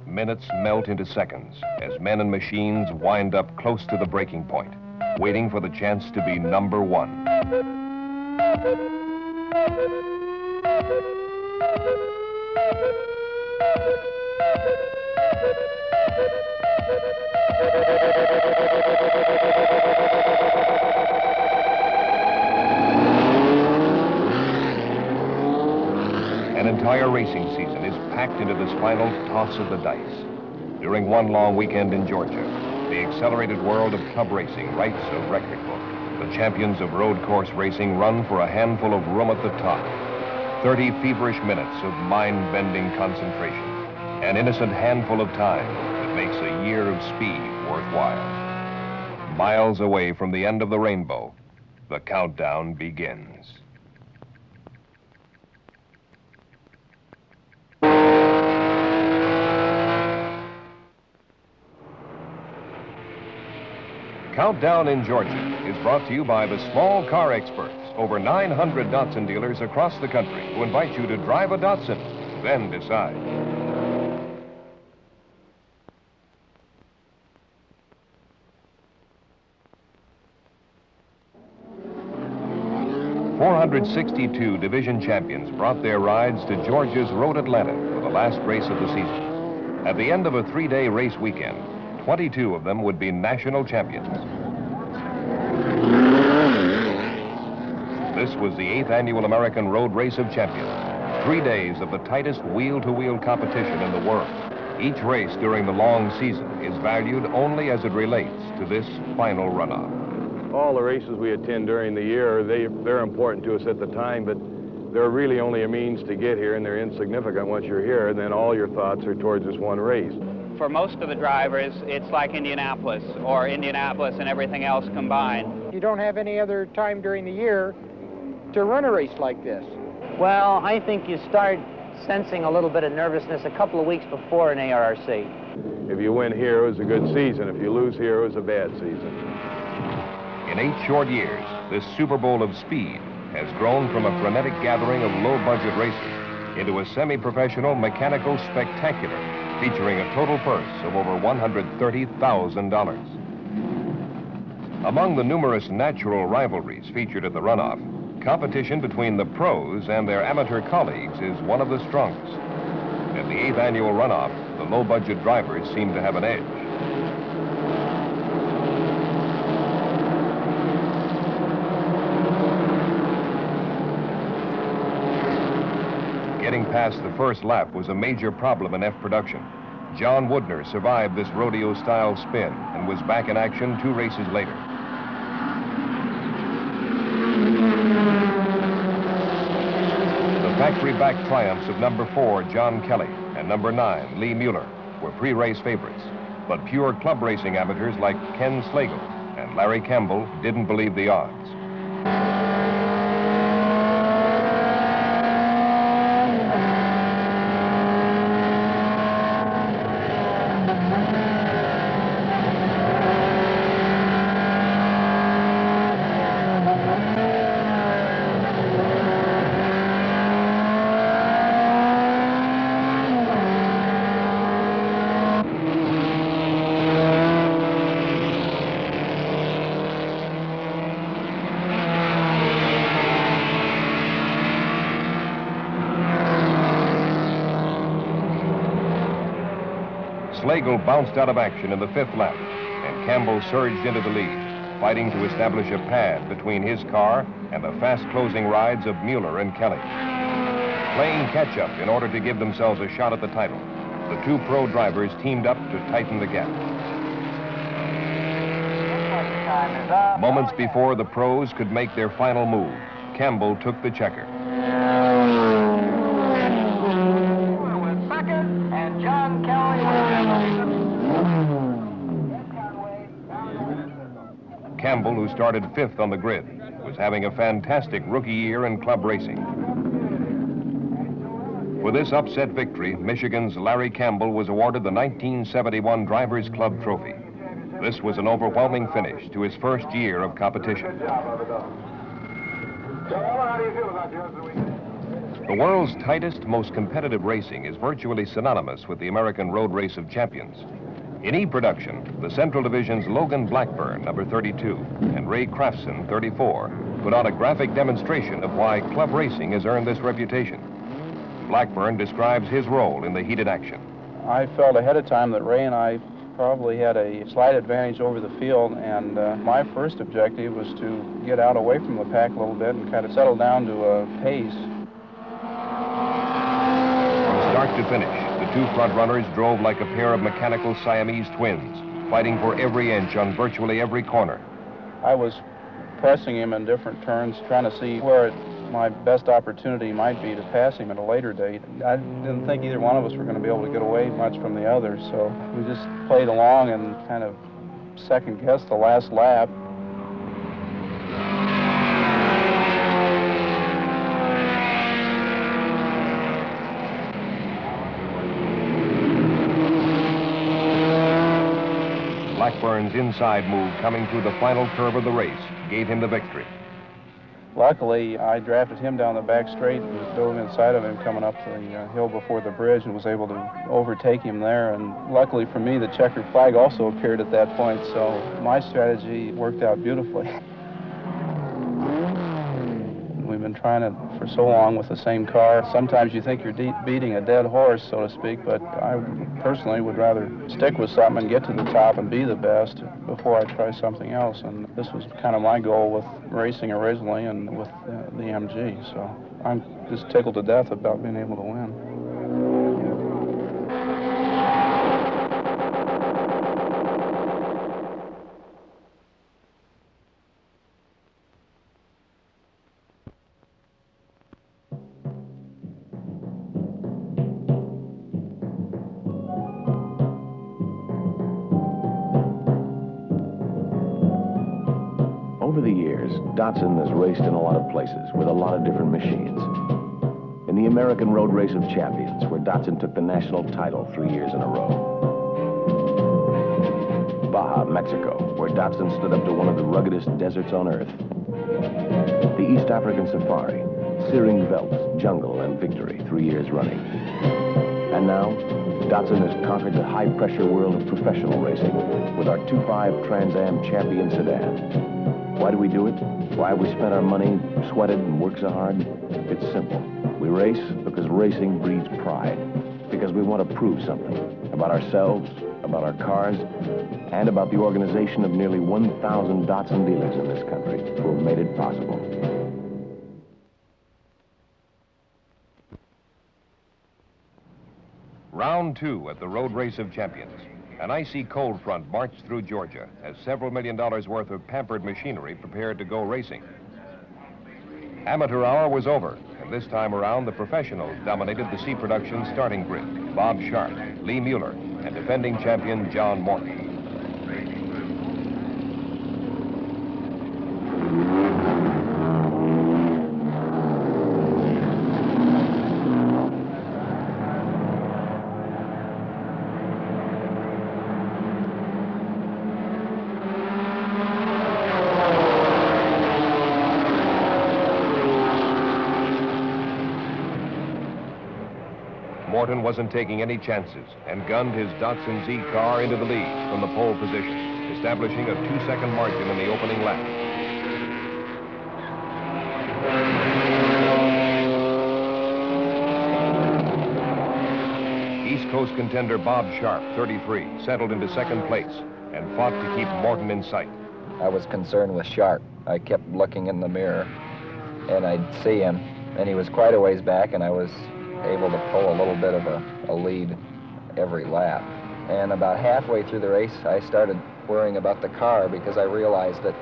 Minutes melt into seconds as men and machines wind up close to the breaking point, waiting for the chance to be number one. An entire racing season is packed into this final toss of the dice. During one long weekend in Georgia, the accelerated world of club racing writes a record book. The champions of road course racing run for a handful of room at the top. 30 feverish minutes of mind-bending concentration. An innocent handful of time that makes a year of speed worthwhile. Miles away from the end of the rainbow, the countdown begins. Countdown in Georgia is brought to you by the small car experts, over 900 Datsun dealers across the country who invite you to drive a Datsun, then decide. "462 division champions brought their rides to Georgia's Road Atlanta for the last race of the season. At the end of a 3-day race weekend, 22 of them would be national champions. This was the 8th annual American Road Race of Champions. 3 days of the tightest wheel-to-wheel competition in the world. Each race during the long season is valued only as it relates to this final runoff. All the races we attend during the year, they're important to us at the time, but they're really only a means to get here, and they're insignificant once you're here, and then all your thoughts are towards this one race. For most of the drivers, it's like Indianapolis, or Indianapolis and everything else combined. You don't have any other time during the year to run a race like this. Well, I think you start sensing a little bit of nervousness a couple of weeks before an ARRC. If you win here, it was a good season. If you lose here, it was a bad season. In 8 short years, this Super Bowl of speed has grown from a frenetic gathering of low-budget races into a semi-professional mechanical spectacular featuring a total purse of over $130,000. Among the numerous natural rivalries featured at the runoff, competition between the pros and their amateur colleagues is one of the strongest. At the 8th annual runoff, the low-budget drivers seem to have an edge. Getting past the first lap was a major problem in F production. John Woodner survived this rodeo-style spin and was back in action 2 races later. The factory-backed triumphs of number 4, John Kelly, and number 9, Lee Mueller, were pre-race favorites. But pure club racing amateurs like Ken Slagle and Larry Campbell didn't believe the odds. Slagle bounced out of action in the 5th lap, and Campbell surged into the lead, fighting to establish a pad between his car and the fast-closing rides of Mueller and Kelly. Playing catch-up in order to give themselves a shot at the title, the 2 pro drivers teamed up to tighten the gap. Moments before the pros could make their final move, Campbell took the checker. John Kelly. Campbell, who started 5th on the grid, was having a fantastic rookie year in club racing. For this upset victory, Michigan's Larry Campbell was awarded the 1971 Drivers Club Trophy. This was an overwhelming finish to his first year of competition. How do you feel about yours? The world's tightest, most competitive racing is virtually synonymous with the American Road Race of Champions. In E-production, the Central Division's Logan Blackburn, number 32, and Ray Crafson, 34, put on a graphic demonstration of why club racing has earned this reputation. Blackburn describes his role in the heated action. I felt ahead of time that Ray and I probably had a slight advantage over the field, and my first objective was to get out away from the pack a little bit and kind of settle down to a pace. From start to finish, the two front runners drove like a pair of mechanical Siamese twins, fighting for every inch on virtually every corner. I was pressing him in different turns, trying to see where my best opportunity might be to pass him at a later date. I didn't think either one of us were going to be able to get away much from the other, so we just played along and kind of second-guessed the last lap. Blackburn's inside move coming through the final curve of the race gave him the victory. Luckily, I drafted him down the back straight and dove inside of him coming up the hill before the bridge and was able to overtake him there. And luckily for me, the checkered flag also appeared at that point, so my strategy worked out beautifully. We've been trying it for so long with the same car. Sometimes you think you're beating a dead horse, so to speak, but I personally would rather stick with something and get to the top and be the best before I try something else. And this was kind of my goal with racing originally and with the MG. So I'm just tickled to death about being able to win. Over the years, Datsun has raced in a lot of places with a lot of different machines. In the American Road Race of Champions, where Datsun took the national title 3 years in a row. Baja, Mexico, where Datsun stood up to one of the ruggedest deserts on Earth. The East African Safari, searing velds, jungle, and victory 3 years running. And now, Datsun has conquered the high-pressure world of professional racing with our 2.5 Trans Am Champion sedan. Why do we do it? Why have we spent our money, sweated, and worked so hard? It's simple. We race because racing breeds pride. Because we want to prove something about ourselves, about our cars, and about the organization of nearly 1,000 Datsun dealers in this country who have made it possible. Round 2 at the Road Race of Champions. An icy cold front marched through Georgia as several $1 million worth of pampered machinery prepared to go racing. Amateur hour was over, and this time around the professionals dominated the C-Production starting grid. Bob Sharp, Lee Mueller, and defending champion John Morton. Morton wasn't taking any chances and gunned his Datsun Z car into the lead from the pole position, establishing a 2-second margin in the opening lap. East Coast contender Bob Sharp, 33, settled into second place and fought to keep Morton in sight. I was concerned with Sharp. I kept looking in the mirror, and I'd see him, and he was quite a ways back, and I was able to pull a little bit of a lead every lap. And about halfway through the race, I started worrying about the car because I realized that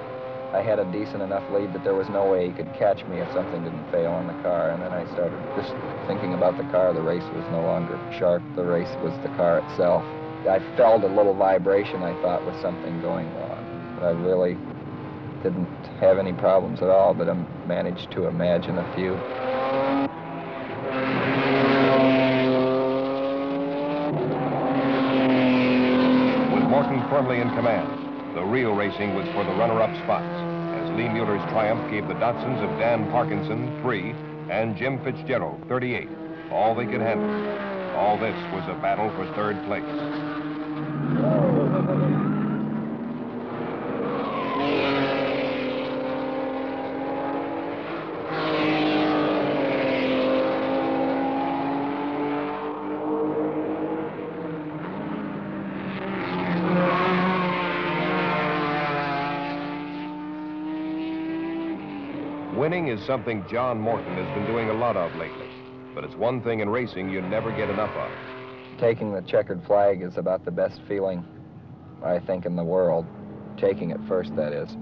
I had a decent enough lead that there was no way he could catch me if something didn't fail on the car. And then I started just thinking about the car. The race was no longer Sharp. The race was the car itself. I felt a little vibration, I thought, with something going wrong. But I really didn't have any problems at all, but I managed to imagine a few. Morton firmly in command. The real racing was for the runner-up spots, as Lee Mueller's triumph gave the Datsuns of Dan Parkinson 3 and Jim Fitzgerald, 38, all they could handle. All this was a battle for third place. Winning is something John Morton has been doing a lot of lately, but it's one thing in racing you never get enough of. Taking the checkered flag is about the best feeling, I think, in the world. Taking it first, that is.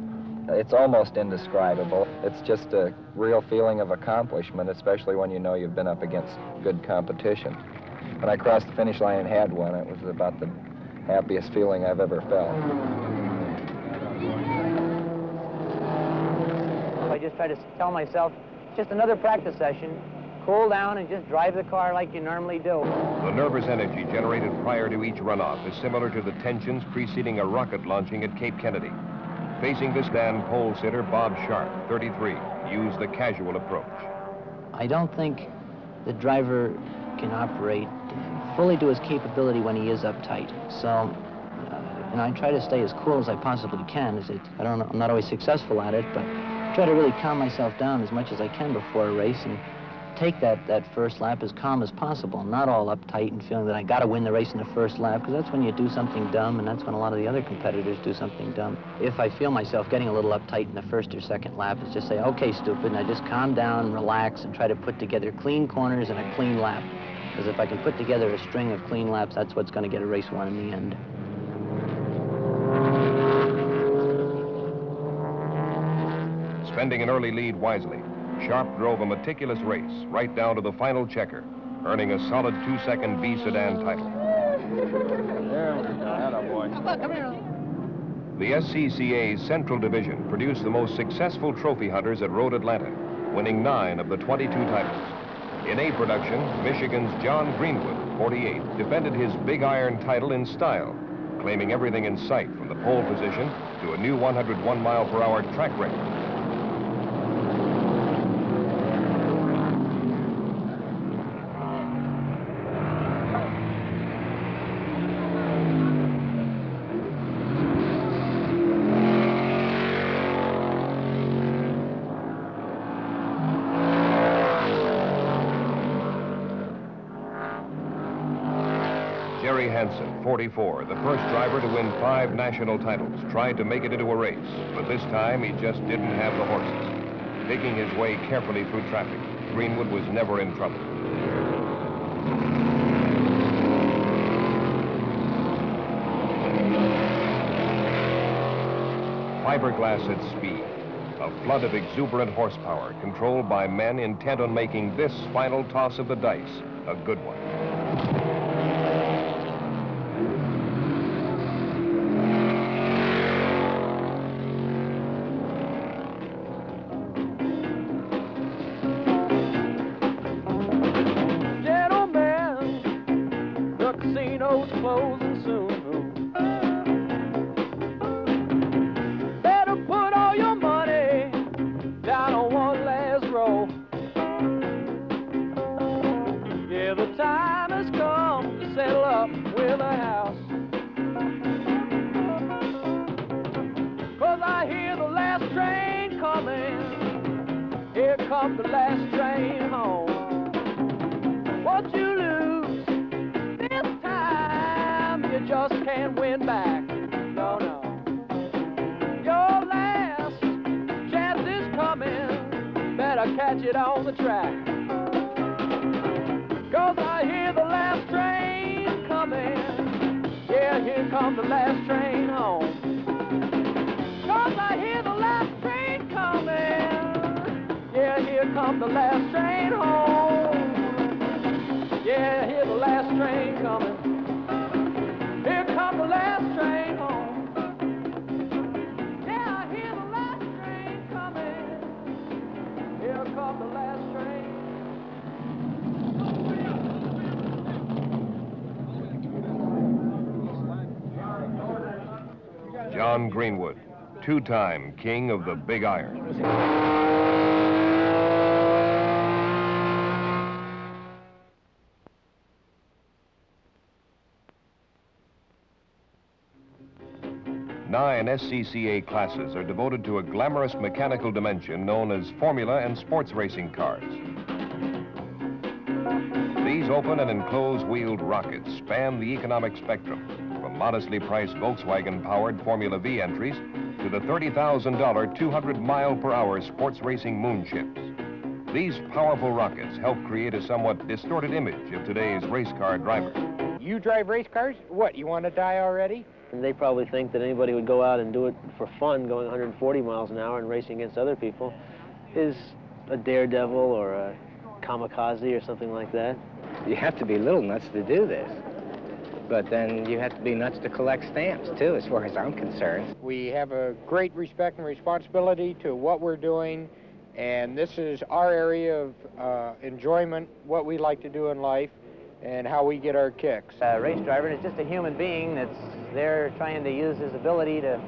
It's almost indescribable. It's just a real feeling of accomplishment, especially when you know you've been up against good competition. When I crossed the finish line and had one, it was about the happiest feeling I've ever felt. I just try to tell myself, just another practice session, cool down and just drive the car like you normally do. The nervous energy generated prior to each runoff is similar to the tensions preceding a rocket launching at Cape Kennedy. Facing this stand, pole sitter Bob Sharp, 33, used the casual approach. I don't think the driver can operate fully to his capability when he is uptight. So, and I try to stay as cool as I possibly can. I'm not always successful at it, but try to really calm myself down as much as I can before a race and take that first lap as calm as possible, not all uptight and feeling that I got to win the race in the first lap, because that's when you do something dumb, and that's when a lot of the other competitors do something dumb. If I feel myself getting a little uptight in the first or second lap, it's just say, okay, stupid, and I just calm down, relax, and try to put together clean corners and a clean lap. Because if I can put together a string of clean laps, that's what's going to get a race won in the end. Spending an early lead wisely, Sharp drove a meticulous race right down to the final checker, earning a solid 2-second B sedan title. There we go. Attaboy. Come here. The SCCA's Central Division produced the most successful trophy hunters at Road Atlanta, winning 9 of the 22 titles. In A production, Michigan's John Greenwood, 48, defended his Big Iron title in style, claiming everything in sight from the pole position to a new 101-mile-per-hour track record. Jerry Hansen, 44, the first driver to win 5 national titles, tried to make it into a race, but this time he just didn't have the horses. Picking his way carefully through traffic, Greenwood was never in trouble. Fiberglass at speed, a flood of exuberant horsepower controlled by men intent on making this final toss of the dice a good one. Closing soon. Better put all your money down on one last roll. Yeah, the time has come to settle up with a house. 'Cause I hear the last train coming. Here comes the last train home. What you lose this time, you just can't win back. No, no. Your last chance is coming. Better catch it on the track. 'Cause I hear the last train coming. Yeah, here comes the last train home. 'Cause I hear the last train coming. Yeah, here comes the last train home. Yeah, hear the last train coming. Here comes the last train home. Yeah, I hear the last train coming. Here comes the last train. John Greenwood, 2-time king of the Big Iron. 9 SCCA classes are devoted to a glamorous mechanical dimension known as formula and sports racing cars. These open and enclosed wheeled rockets span the economic spectrum, from modestly priced Volkswagen-powered Formula V entries to the $30,000 200-mile-per-hour sports racing moonships. These powerful rockets help create a somewhat distorted image of today's race car driver. You drive race cars? What, you want to die already? And they probably think that anybody would go out and do it for fun, going 140 miles an hour and racing against other people, is a daredevil or a kamikaze or something like that. You have to be little nuts to do this. But then you have to be nuts to collect stamps, too, as far as I'm concerned. We have a great respect and responsibility to what we're doing, and this is our area of enjoyment, what we like to do in life, and how we get our kicks. A race driver is just a human being that's there trying to use his ability to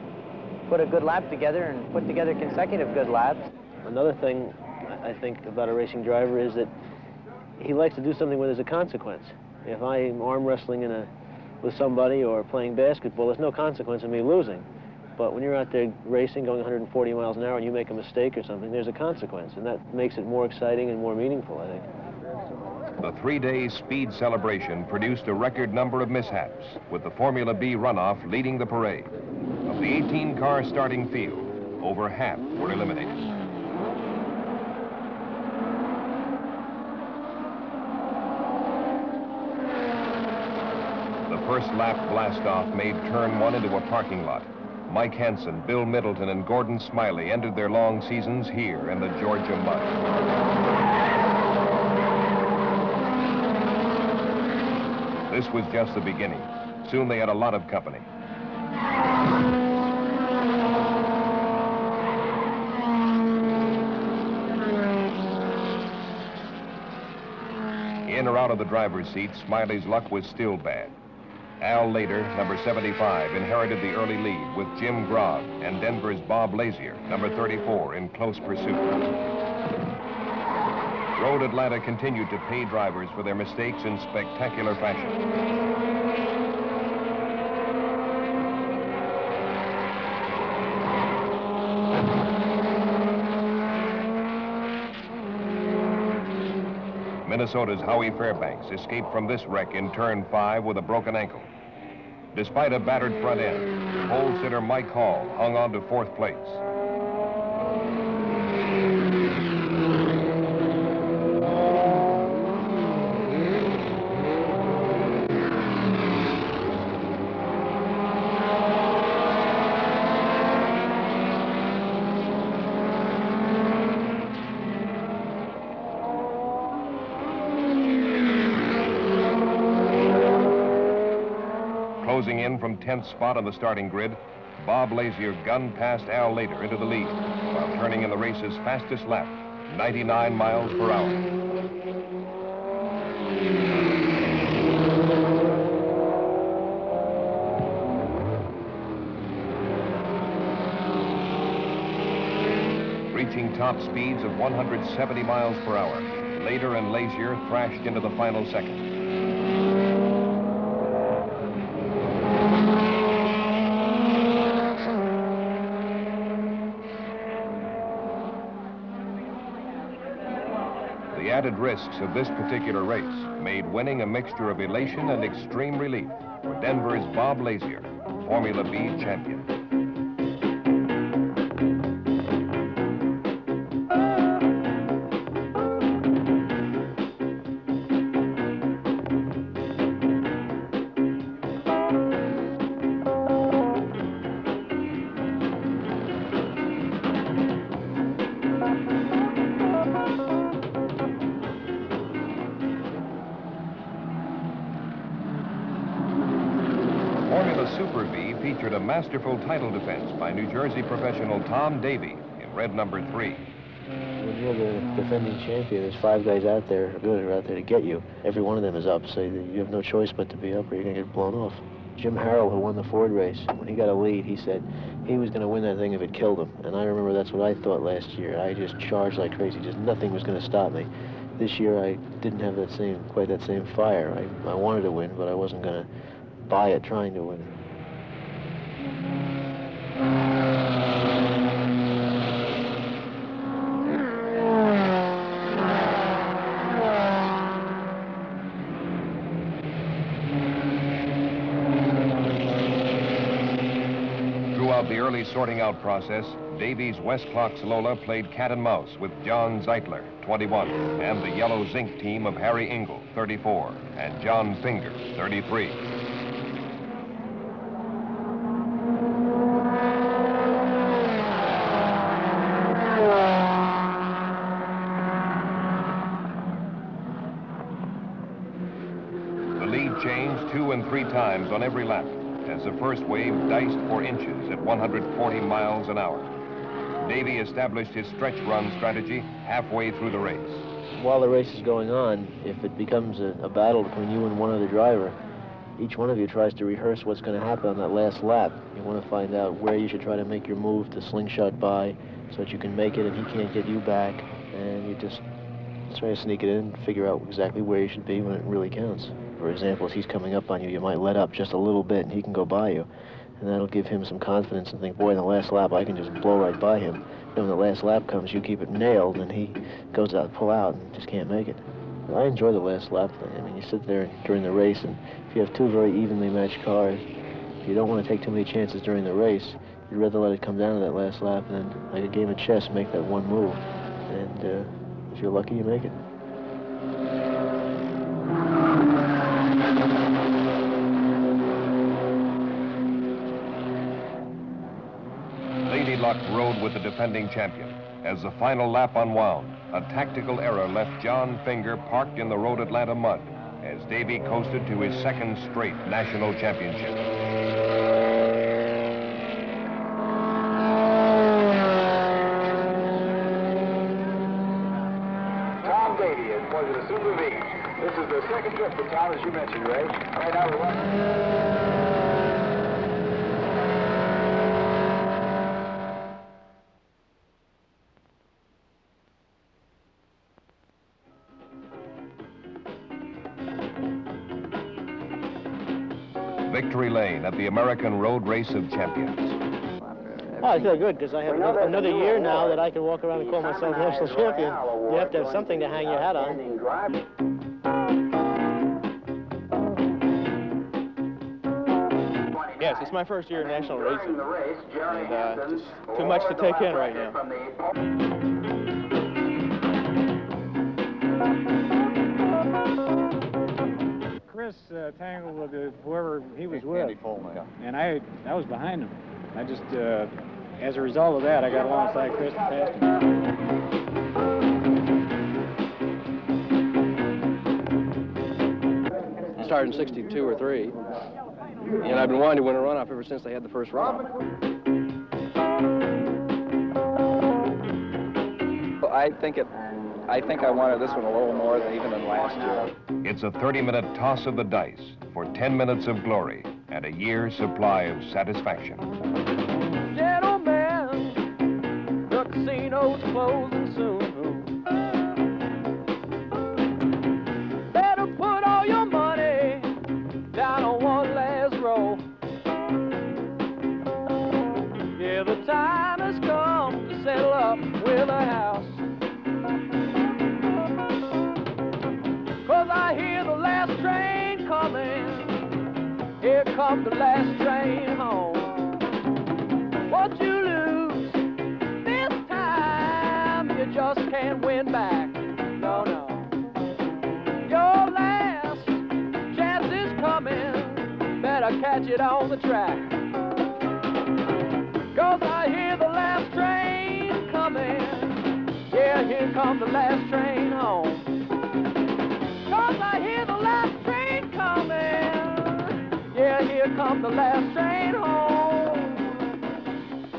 put a good lap together and put together consecutive good laps. Another thing I think about a racing driver is that he likes to do something where there's a consequence. If I'm arm wrestling with somebody or playing basketball, there's no consequence in me losing. But when you're out there racing, going 140 miles an hour, and you make a mistake or something, there's a consequence, and that makes it more exciting and more meaningful, I think. The 3-day speed celebration produced a record number of mishaps, with the Formula B runoff leading the parade. Of the 18-car starting field, over half were eliminated. The first lap blast-off made turn 1 into a parking lot. Mike Hansen, Bill Middleton, and Gordon Smiley ended their long seasons here in the Georgia mud. This was just the beginning. Soon they had a lot of company. In or out of the driver's seat, Smiley's luck was still bad. Al Lader, number 75, inherited the early lead with Jim Grog and Denver's Bob Lazier, number 34, in close pursuit. Road Atlanta continued to pay drivers for their mistakes in spectacular fashion. Minnesota's Howie Fairbanks escaped from this wreck in turn 5 with a broken ankle. Despite a battered front end, pole sitter Mike Hall hung on to 4th place. Closing in from 10th spot on the starting grid, Bob Lazier gunned past Al Lader into the lead, while turning in the race's fastest lap, 99 miles per hour. Reaching top speeds of 170 miles per hour, Lader and Lazier thrashed into the final second. The added risks of this particular race made winning a mixture of elation and extreme relief for Denver's Bob Lazier, Formula B champion. Super V featured a masterful title defense by New Jersey professional Tom Davey in red number 3. When you're the defending champion, there's 5 guys out there good are out there to get you. Every one of them is up, so you have no choice but to be up or you're going to get blown off. Jim Harrell, who won the Ford race, when he got a lead, he said he was going to win that thing if it killed him. And I remember that's what I thought last year. I just charged like crazy. Just nothing was going to stop me. This year, I didn't have quite that same fire. I wanted to win, but I wasn't going to buy it trying to win. Throughout the early sorting out process, Davy's West Clocks Lola played cat and mouse with John Zeitler, 21, and the yellow zinc team of Harry Engel, 34, and John Finger, 33. The lead changed 2 and 3 times on every lap, as the first wave diced for inches at 140 miles an hour. Davy established his stretch run strategy halfway through the race. While the race is going on, if it becomes a battle between you and one other driver, each one of you tries to rehearse what's going to happen on that last lap. You want to find out where you should try to make your move to slingshot by so that you can make it and he can't get you back. And you just try to sneak it in and figure out exactly where you should be when it really counts. For example, as he's coming up on you, you might let up just a little bit and he can go by you. And that'll give him some confidence and think, boy, in the last lap, I can just blow right by him. Then when the last lap comes, you keep it nailed and he goes out, pull out, and just can't make it. I enjoy the last lap thing. I mean, you sit there during the race, and if you have 2 very evenly matched cars, if you don't want to take too many chances during the race, you'd rather let it come down to that last lap and then, like a game of chess, make that one move. And if you're lucky, you make it. Lady Luck rode with the defending champion. As the final lap unwound, a tactical error left John Finger parked in the Road Atlanta mud as Davy coasted to his 2nd straight national championship. Tom Davy is pointed to Super V. This is the 2nd trip for Tom, as you mentioned, Ray. Right now we're watching. Victory Lane at the American Road Race of Champions. Oh, I feel good because I have another year now that I can walk around and call myself national champion. You have to have something to hang your hat on. Yes, it's my first year in national racing, and just too much to take in right now. Chris tangled with whoever he was with, and I was behind him. I just, as a result of that, I got alongside Chris and passed him. I started in 62 or 3, and I've been wanting to win a runoff ever since they had the first runoff. I think I wanted this one a little more than even than last year. It's a 30-minute toss of the dice for 10 minutes of glory and a year's supply of satisfaction. Gentlemen, the casino's closing soon. Better put all your money down on one last roll. Yeah, the time has come to settle up with a house. 'Cause I hear the last train coming. Here comes the last train home. What you lose this time, you just can't win back. No, no. Your last chance is coming. Better catch it on the track. 'Cause I hear the last train coming. Yeah, here comes the last train home. 'Cause I hear the last train coming. Yeah, here comes the last train home.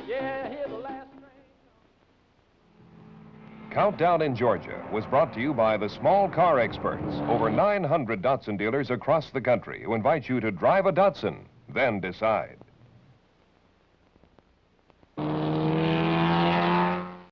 Yeah, hear the last train. Countdown in Georgia was brought to you by the small car experts, over 900 Datsun dealers across the country who invite you to drive a Datsun, then decide.